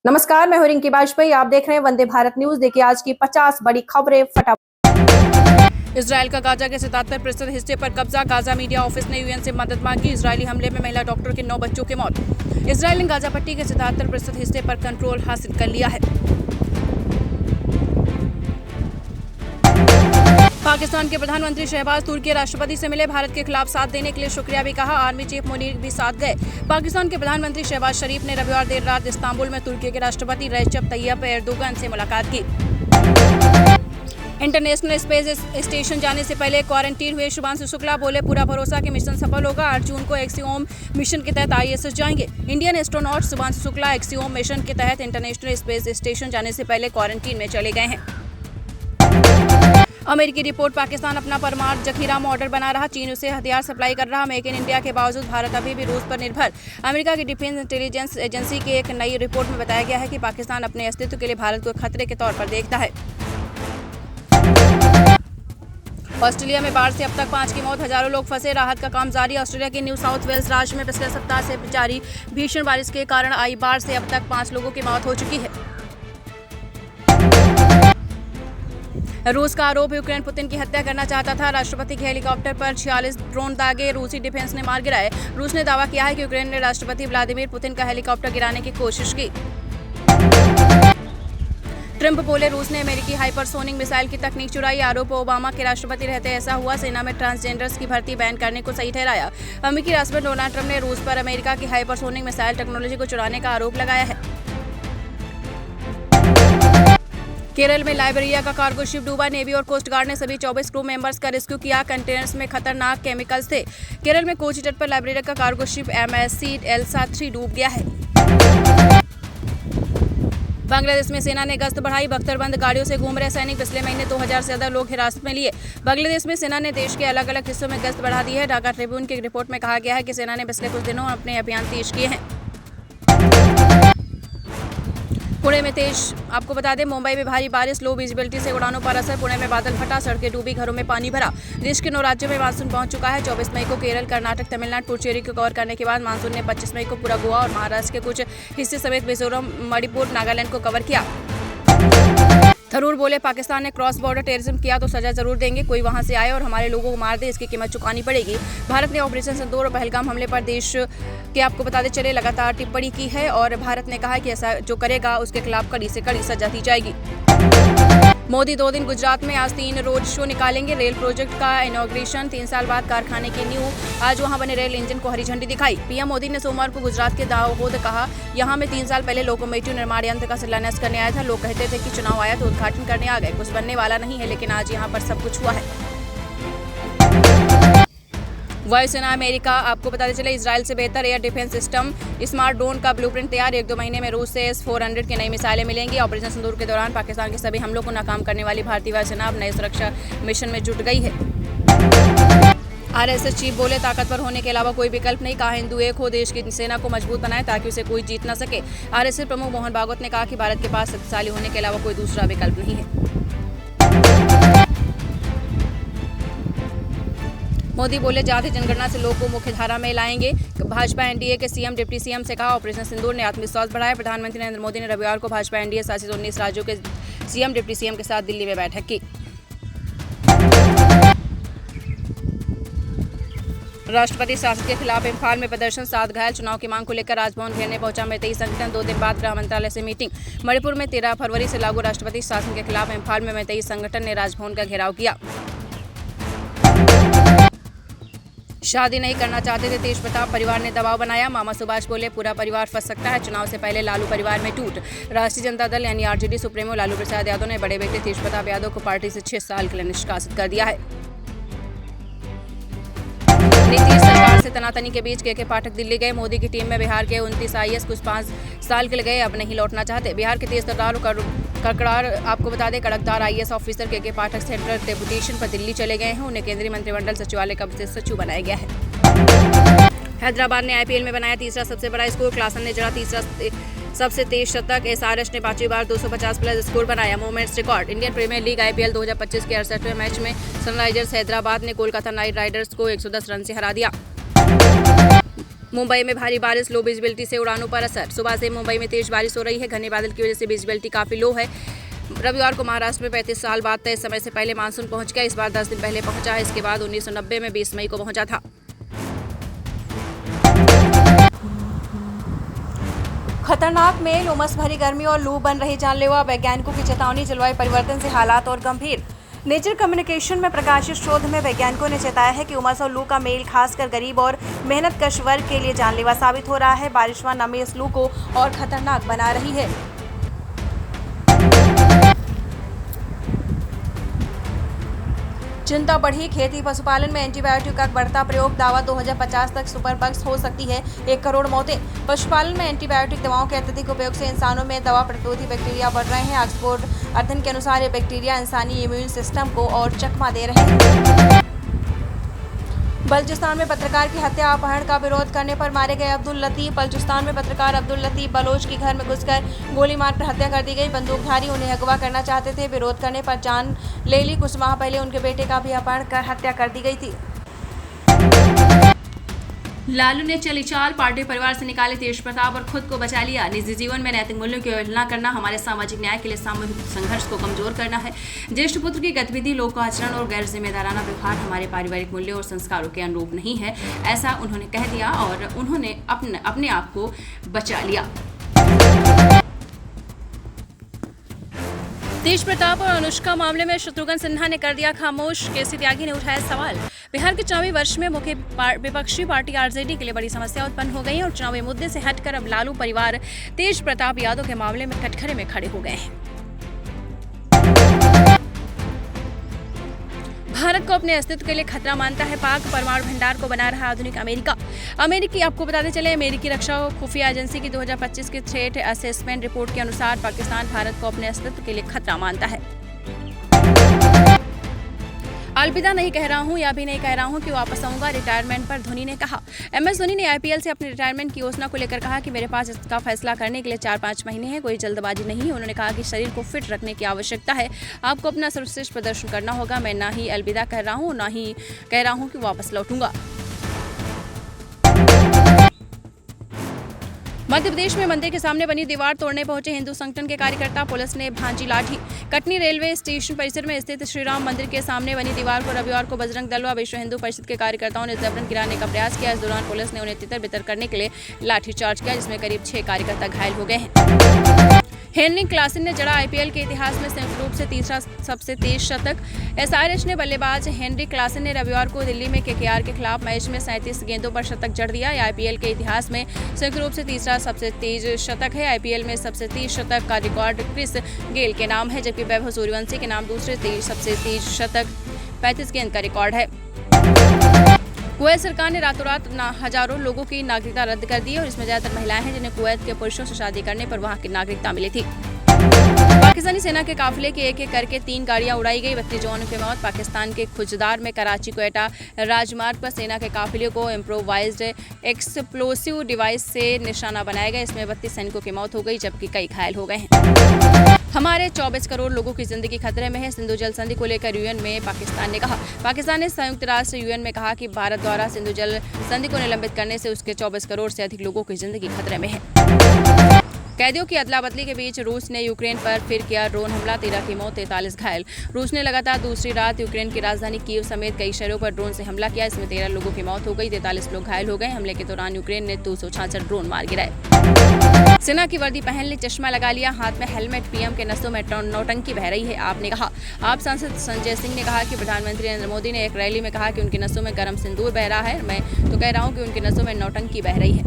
नमस्कार, मैं हूं रिंकी बाजपेयी। आप देख रहे हैं वंदे भारत न्यूज। देखिए आज की 50 बड़ी खबरें फटाफट। इजराइल का गाजा के 77% हिस्से पर कब्जा। गाजा मीडिया ऑफिस ने यूएन से मदद मांगी। इजरायली हमले में महिला डॉक्टर के 9 बच्चों की मौत। इजराइल ने गाजा पट्टी के 77% हिस्से पर कंट्रोल हासिल कर लिया है। पाकिस्तान के प्रधानमंत्री शहबाज तुर्की के राष्ट्रपति से मिले। भारत के खिलाफ साथ देने के लिए शुक्रिया भी कहा। आर्मी चीफ मुनीर भी साथ गए। पाकिस्तान के प्रधानमंत्री शहबाज शरीफ ने रविवार देर रात इस्तांबुल में तुर्की के राष्ट्रपति रेजब तैयब एर्दोगन से मुलाकात की। इंटरनेशनल स्पेस स्टेशन जाने से पहले क्वारंटीन हुए शुभांशु शुक्ला बोले, पूरा भरोसा कि मिशन सफल होगा। 8 जून को एक्सियोम मिशन के तहत ISS जाएंगे। Indian astronaut Shubhanshu Shukla axiom mission के तहत इंटरनेशनल स्पेस स्टेशन जाने से पहले क्वारंटीन में चले गए हैं। अमेरिकी रिपोर्ट, पाकिस्तान अपना परमाणु जखीरा मॉडल बना रहा। चीन उसे हथियार सप्लाई कर रहा। मेक इन इंडिया के बावजूद भारत अभी भी रूस पर निर्भर। अमेरिका की डिफेंस इंटेलिजेंस एजेंसी की एक नई रिपोर्ट में बताया गया है कि पाकिस्तान अपने अस्तित्व के लिए भारत को खतरे के तौर पर देखता है। ऑस्ट्रेलिया में बाढ़ से अब तक 5 की मौत, हजारों लोग फंसे। राहत का काम जारी। ऑस्ट्रेलिया के न्यू साउथ वेल्स राज्य में पिछले सप्ताह से जारी भीषण बारिश के कारण आई बाढ़ से अब तक 5 लोगों की मौत हो चुकी है। रूस का आरोप, यूक्रेन पुतिन की हत्या करना चाहता था। राष्ट्रपति के हेलीकॉप्टर पर 46 ड्रोन दागे। रूसी डिफेंस ने मार गिराए। रूस ने दावा किया है कि यूक्रेन ने राष्ट्रपति व्लादिमीर पुतिन का हेलीकॉप्टर गिराने की कोशिश की। ट्रंप बोले, रूस ने अमेरिकी हाइपरसोनिक मिसाइल की तकनीक चुराई। आरोप, ओबामा के राष्ट्रपति रहते ऐसा हुआ। सेना में ट्रांसजेंडर्स की भर्ती बैन करने को सही ठहराया। अमेरिकी राष्ट्रपति डोनाल्ड ट्रंप ने रूस पर अमेरिका की हाइपरसोनिक मिसाइल टेक्नोलॉजी को चुराने का आरोप लगाया है। केरल में लाइबेरिया का कार्गो शिप डूबा। नेवी और कोस्ट गार्ड ने सभी 24 क्रू मेंबर्स का रेस्क्यू किया। कंटेनर्स में खतरनाक केमिकल्स थे। केरल में कोची तट पर लाइबेरिया का कार्गो शिप MSC एल्सा 3 डूब गया है। बांग्लादेश में सेना ने गश्त बढ़ाई। बख्तरबंद गाड़ियों से घूम रहे सैनिक। पिछले महीने 2000 से ज्यादा लोग हिरासत में लिए। बांग्लादेश में सेना ने देश के अलग अलग हिस्सों में गश्त बढ़ा दी है। ढाका ट्रिब्यून की रिपोर्ट में कहा गया है कि सेना ने पिछले कुछ दिनों अपने अभियान तेज किए हैं। पुणे में तेज, आपको बता दें, मुंबई में भारी बारिश, लो विजिबिलिटी से उड़ानों पर असर। पुणे में बादल फटा, सड़कें डूबी, घरों में पानी भरा। देश के 9 राज्यों में मानसून पहुंच चुका है। 24 मई को केरल, कर्नाटक, तमिलनाडु, पुडुचेरी को कवर करने के बाद मानसून ने 25 मई को पूरा गोवा और महाराष्ट्र के कुछ हिस्से समेत मिजोरम, मणिपुर, नागालैंड को कवर किया। थरूर बोले, पाकिस्तान ने क्रॉस बॉर्डर टेररिज्म किया तो सजा जरूर देंगे। कोई वहां से आए और हमारे लोगों को मार दे, इसकी कीमत चुकानी पड़ेगी। भारत ने ऑपरेशन सिंदूर और पहलगाम हमले पर देश के, आपको बताते चले, लगातार टिप्पणी की है और भारत ने कहा कि ऐसा जो करेगा उसके खिलाफ कड़ी से कड़ी सजा दी जाएगी। मोदी 2 दिन गुजरात में, आज 3 रोड शो निकालेंगे। रेल प्रोजेक्ट का इनॉग्रेशन, 3 साल बाद कारखाने की नींव। आज वहां बने रेल इंजन को हरी झंडी दिखाई। पीएम मोदी ने सोमवार को गुजरात के दाहोद कहा, यहां में 3 साल पहले लोकोमोटिव निर्माण यंत्र का शिलान्यास करने आया था। लोग कहते थे कि चुनाव आया तो उद्घाटन करने आ गए, कुछ बनने वाला नहीं है, लेकिन आज यहाँ पर सब कुछ हुआ है। वायुसेना अमेरिका, आपको बताते चले, इजराइल से बेहतर air defence system, smart drone का ब्लूप्रिंट तैयार। 1-2 महीने में रूस से S-400 की नई मिसाइलें मिलेंगी। ऑपरेशन सिंदूर के दौरान पाकिस्तान के सभी हमलों को नाकाम करने वाली भारतीय वायुसेना अब नए सुरक्षा मिशन में जुट गई है। RSS चीफ बोले, ताकतवर होने के अलावा कोई विकल्प नहीं। कहा, हिंदू एक हो, देश की सेना को मजबूत बनाए ताकि उसे कोई जीत न सके। RSS प्रमुख मोहन भागवत ने कहा कि भारत के पास शक्तिशाली होने के अलावा कोई दूसरा विकल्प नहीं है। मोदी बोले, जाति जनगणना से लोगों को मुख्य धारा में लाएंगे। भाजपा NDA के CM डिप्टी CM से कहा, ऑपरेशन सिंदूर ने आत्मविश्वास बढ़ाया। प्रधानमंत्री नरेंद्र मोदी ने रविवार को भाजपा NDA शासित 19 राज्यों के CM डिप्टी CM के साथ दिल्ली में बैठक की। राष्ट्रपति शासन के खिलाफ इम्फाल में प्रदर्शन, 7 घायल। चुनाव की मांग को लेकर राजभवन घेरने पहुंचा मैतेई संगठन। 2 दिन बाद गृह मंत्रालय से मीटिंग। मणिपुर में 13 फरवरी से लागू राष्ट्रपति शासन के खिलाफ इम्फाल में मैतेई संगठन ने राजभवन का घेराव किया। शादी नहीं करना चाहते थे तेज प्रताप, परिवार ने दबाव बनाया। मामा सुभाष बोले, पूरा परिवार फंस सकता है। चुनाव से पहले लालू परिवार में टूट। राष्ट्रीय जनता दल यानी RJD सुप्रीमो लालू प्रसाद यादव ने बड़े बेटे तेज प्रताप यादव को पार्टी से 6 साल के लिए निष्कासित कर दिया है। नीतीश सरकार से तनातनी के बीच KK पाठक दिल्ली गए। मोदी की टीम में बिहार के 29 IAS कुछ 5 साल के लिए गए, अब नहीं लौटना चाहते। बिहार के तेज तर्रार कड़कड़ार, आपको बता दें, कड़कदार IAS ऑफिसर KK पाठक सेंट्रल डेपुटेशन पर दिल्ली चले गए हैं। उन्हें केंद्रीय मंत्रिमंडल सचिवालय का विशेष सचिव बनाया गया है। हैदराबाद ने IPL में बनाया तीसरा सबसे बड़ा स्कोर। क्लासन ने जड़ा तीसरा सबसे तेज शतक। SRH ने 5वीं बार 250 प्लस स्कोर बनाया। Moments record. Indian Premier League IPL 2025 के 68वें मैच में सनराइजर्स हैदराबाद ने कोलकाता नाइट राइडर्स को 110 रन से हरा दिया। मुंबई में भारी बारिश, लो विजिबिलिटी से उड़ानों पर असर। सुबह से मुंबई में तेज बारिश हो रही है। घने बादल की वजह से विजिबिलिटी काफी लो है। रविवार को महाराष्ट्र में 35 साल बाद तय समय से पहले मानसून पहुंच गया। इस बार 10 दिन पहले पहुंचा है। इसके बाद 1990 में 20 मई को पहुंचा था। खतरनाक मेल, उमस भरी गर्मी और लू बन रही जानलेवा। वैज्ञानिकों की चेतावनी, जलवायु परिवर्तन से हालात और गंभीर। नेचर कम्युनिकेशन में प्रकाशित शोध में वैज्ञानिकों ने चेताया है कि उमस और लू का मेल खासकर गरीब और मेहनतकश वर्ग के लिए जानलेवा साबित हो रहा है। बारिश व नमी इस लू को और खतरनाक बना रही है। चिंता बढ़ी, खेती पशुपालन में एंटीबायोटिक का बढ़ता प्रयोग। दावा 2050 तक सुपर बग्स हो सकती है 1 करोड़ मौतें। पशुपालन में एंटीबायोटिक दवाओं के अत्यधिक उपयोग से इंसानों में दवा प्रतिरोधी बैक्टीरिया बढ़ रहे हैं। ऑक्सफोर्ड अध्ययन के अनुसार ये बैक्टीरिया इंसानी इम्यून सिस्टम को और चकमा दे रहे हैं। बलूचिस्तान में पत्रकार की हत्या, अपहरण का विरोध करने पर मारे गए अब्दुल लतीफ। बलूचिस्तान में पत्रकार अब्दुल लतीफ बलोच की घर में घुसकर गोली मारकर हत्या कर दी गई। बंदूकधारी उन्हें अगवा करना चाहते थे। विरोध करने पर जान ले ली। कुछ माह पहले उनके बेटे का भी अपहरण कर हत्या कर दी गई थी। लालू ने चली चाल, पार्टी परिवार से निकाले तेज प्रताप और खुद को बचा लिया। निजी जीवन में नैतिक मूल्यों की अवहेलना करना हमारे सामाजिक न्याय के लिए सामूहिक संघर्ष को कमजोर करना है। ज्येष्ठ पुत्र की गतिविधि, लोक आचरण और गैर जिम्मेदाराना व्यवहार हमारे पारिवारिक मूल्यों और संस्कारों के अनुरूप नहीं है, ऐसा उन्होंने कह दिया और उन्होंने अपने आप को बचा लिया। तेज प्रताप और अनुष्का मामले में शत्रुघ्न सिन्हा ने कर दिया खामोश। केसी त्यागी ने उठाया सवाल। बिहार के चुनावी वर्ष में मुख्य विपक्षी पार्टी आरजेडी के लिए बड़ी समस्या उत्पन्न हो गई है और चुनावी मुद्दे से हटकर अब लालू परिवार तेज प्रताप यादव के मामले में कटघरे में खड़े हो गए हैं। भारत को अपने अस्तित्व के लिए खतरा मानता है पाक। परमाणु भंडार को बना रहा आधुनिक अमेरिकी आपको बताते चले, अमेरिकी रक्षा खुफिया एजेंसी की 2025 की थ्रेट असेसमेंट रिपोर्ट के अनुसार पाकिस्तान भारत को अपने अस्तित्व के लिए खतरा मानता है। अलविदा नहीं कह रहा हूं, या भी नहीं कह रहा हूं कि वापस आऊंगा रिटायरमेंट पर धोनी ने कहा। MS धोनी ने IPL से अपने रिटायरमेंट की योजना को लेकर कहा कि मेरे पास इसका फैसला करने के लिए 4-5 महीने हैं, कोई जल्दबाजी नहीं है। उन्होंने कहा कि शरीर को फिट रखने की आवश्यकता है, आपको अपना सर्वश्रेष्ठ प्रदर्शन करना होगा। मैं ना ही अलविदा कह रहा हूं, ना ही कह रहा हूं कि वापस लौटूंगा। मध्य प्रदेश में मंदिर के सामने बनी दीवार तोड़ने पहुंचे हिंदू संगठन के कार्यकर्ता, पुलिस ने भांजी लाठी। कटनी रेलवे स्टेशन परिसर में स्थित श्री राम मंदिर के सामने बनी दीवार को रविवार को बजरंग दल व विश्व हिंदू परिषद के कार्यकर्ताओं ने जबरन गिराने का प्रयास किया। इस दौरान पुलिस ने उन्हें तितर बितर करने के लिए लाठीचार्ज किया, जिसमें करीब 6 कार्यकर्ता घायल हो गए हैं। हेनरी क्लासन ने जड़ा IPL के इतिहास में संयुक्त रूप से तीसरा सबसे तेज शतक। SRH ने बल्लेबाज हेनरी क्लासन ने रविवार को दिल्ली में KKR के खिलाफ मैच में 37 गेंदों पर शतक जड़ दिया। यह IPL के इतिहास में संयुक्त रूप से तीसरा सबसे तेज शतक है। IPL में सबसे तेज शतक का रिकॉर्ड क्रिस गेल के नाम है, जबकि वैभव सूर्यवंशी के नाम दूसरे सबसे तेज शतक 35 गेंद का रिकॉर्ड है। कुवैत सरकार ने रातों रात हजारों लोगों की नागरिकता रद्द कर दी और इसमें ज्यादातर महिलाएं हैं जिन्हें कुवैत के पुरुषों से शादी करने पर वहां की नागरिकता मिली थी। पाकिस्तानी सेना के काफिले की एक-एक करके 3 गाड़ियां उड़ाई गई, 32 जवानों की मौत। पाकिस्तान के खुजदार में कराची क्वेटा राजमार्ग पर सेना के काफिले को इम्प्रोवाइज्ड एक्सप्लोसिव डिवाइस से निशाना बनाया गया। इसमें 32 सैनिकों की मौत हो गई, जबकि कई घायल हो गए हैं। हमारे 24 करोड़ लोगों की जिंदगी खतरे में है, सिंधु जल संधि को लेकर UN में पाकिस्तान ने कहा। पाकिस्तान ने संयुक्त राष्ट्र UN में कहा कि भारत द्वारा सिंधु जल संधि को निलंबित करने से उसके 24 करोड़ से अधिक लोगों की जिंदगी खतरे में है। कैदियों की अदला बदली के बीच रूस ने यूक्रेन पर फिर किया ड्रोन हमला, 13 की मौत, 43 घायल। रूस ने लगातार दूसरी रात यूक्रेन की राजधानी कीव समेत कई शहरों पर ड्रोन से हमला किया। इसमें 13 लोगों की मौत हो गई, 43 लोग घायल हो गए। हमले के दौरान यूक्रेन ने 266 ड्रोन मार गिराए। सेना की वर्दी पहन ली, चश्मा लगा लिया, हाथ में हेलमेट, PM के नसों में नौटंकी बह रही है, आपने कहा। आप सांसद संजय सिंह ने कहा कि प्रधानमंत्री नरेंद्र मोदी ने एक रैली में कहा कि उनके नसों में गर्म सिंदूर बह रहा है। मैं तो कह रहा हूँ कि उनके नसों में नौटंकी बह रही है।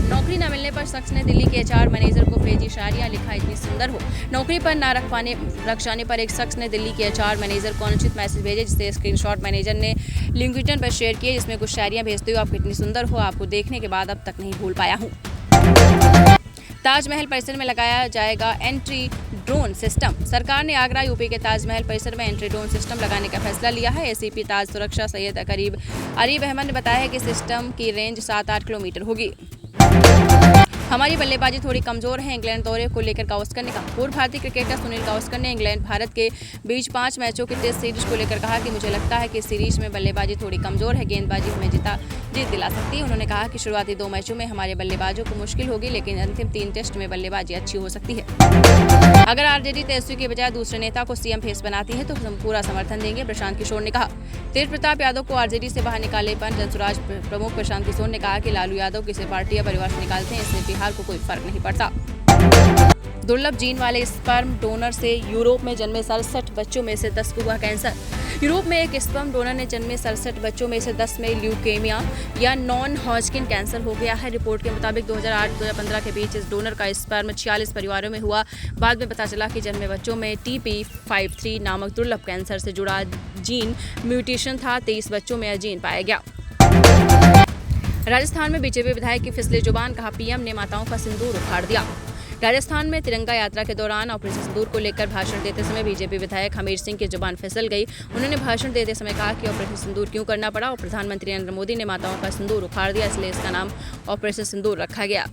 नौकरी न मिलने पर शख्स ने दिल्ली के HR मैनेजर को भेजी शायरियां, लिखा इतनी सुंदर हो। नौकरी पर न रख जाने पर एक शख्स ने दिल्ली के HR मैनेजर को अनुचित मैसेज भेजे, जिससे स्क्रीनशॉट मैनेजर ने लिंक्डइन पर शेयर किए, जिसमें कुछ शायरियां भेजते हुए, आप कितनी सुंदर हो, आपको देखने के बाद अब तक नहीं भूल पाया हूँ। ताजमहल परिसर में लगाया जाएगा एंट्री ड्रोन सिस्टम। सरकार ने आगरा यूपी के ताजमहल परिसर में एंट्री ड्रोन सिस्टम लगाने का फैसला लिया है। ACP ताज सुरक्षा सैयद अरीब अहमद ने बताया है कि सिस्टम की रेंज 7-8 किलोमीटर होगी। हमारी बल्लेबाजी थोड़ी कमजोर है, इंग्लैंड दौरे को लेकर गावस्कर ने कहा। पूर्व भारतीय क्रिकेटर सुनील गावस्कर ने इंग्लैंड भारत के बीच 5 मैचों की टेस्ट सीरीज को लेकर कहा कि मुझे लगता है कि इस सीरीज में बल्लेबाजी थोड़ी कमजोर है, गेंदबाजी हमें जीत दिला सकती है। उन्होंने कहा कि शुरुआती 2 मैचों में हमारे बल्लेबाजों को मुश्किल होगी, लेकिन अंतिम 3 टेस्ट में बल्लेबाजी अच्छी हो सकती है। अगर आरजेडी तेजस्वी के बजाय दूसरे नेता को सीएम फेस बनाती है तो हम पूरा समर्थन देंगे, प्रशांत किशोर ने कहा। तेज प्रताप यादव को आरजेडी से बाहर निकालने पर जनसुराज प्रमुख प्रशांत किशोर ने कहा कि लालू यादव किसी पार्टी या परिवार से निकालते हैं, इससे बिहार को कोई फर्क नहीं पड़ता। दुर्लभ जीन वाले स्पर्म डोनर से यूरोप में जन्मे 67 बच्चों में से 10 को हुआ कैंसर। यूरोप में एक स्पर्म डोनर ने जन्मे 67 बच्चों में से 10 में ल्यूकेमिया या नॉन हॉजकिन कैंसर हो गया है। रिपोर्ट के मुताबिक 2008-2015 के बीच इस डोनर का स्पर्म 46 परिवारों में हुआ। बाद में पता चला कि जन्मे बच्चों में TP53 नामक दुर्लभ कैंसर से जुड़ा जीन म्यूटेशन था। 23 बच्चों में यह जीन पाया गया। राजस्थान में बीजेपी विधायक की फिसली जुबान, कहा पीएम ने माताओं का सिंदूर उखाड़ दिया। राजस्थान में तिरंगा यात्रा के दौरान ऑपरेशन सिंदूर को लेकर भाषण देते समय बीजेपी विधायक हमीर सिंह की जुबान फिसल गई। उन्होंने भाषण देते समय कहा कि ऑपरेशन सिंदूर क्यों करना पड़ा और प्रधानमंत्री नरेंद्र मोदी ने माताओं का सिंदूर उखाड़ दिया, इसलिए इसका नाम ऑपरेशन सिंदूर रखा गया।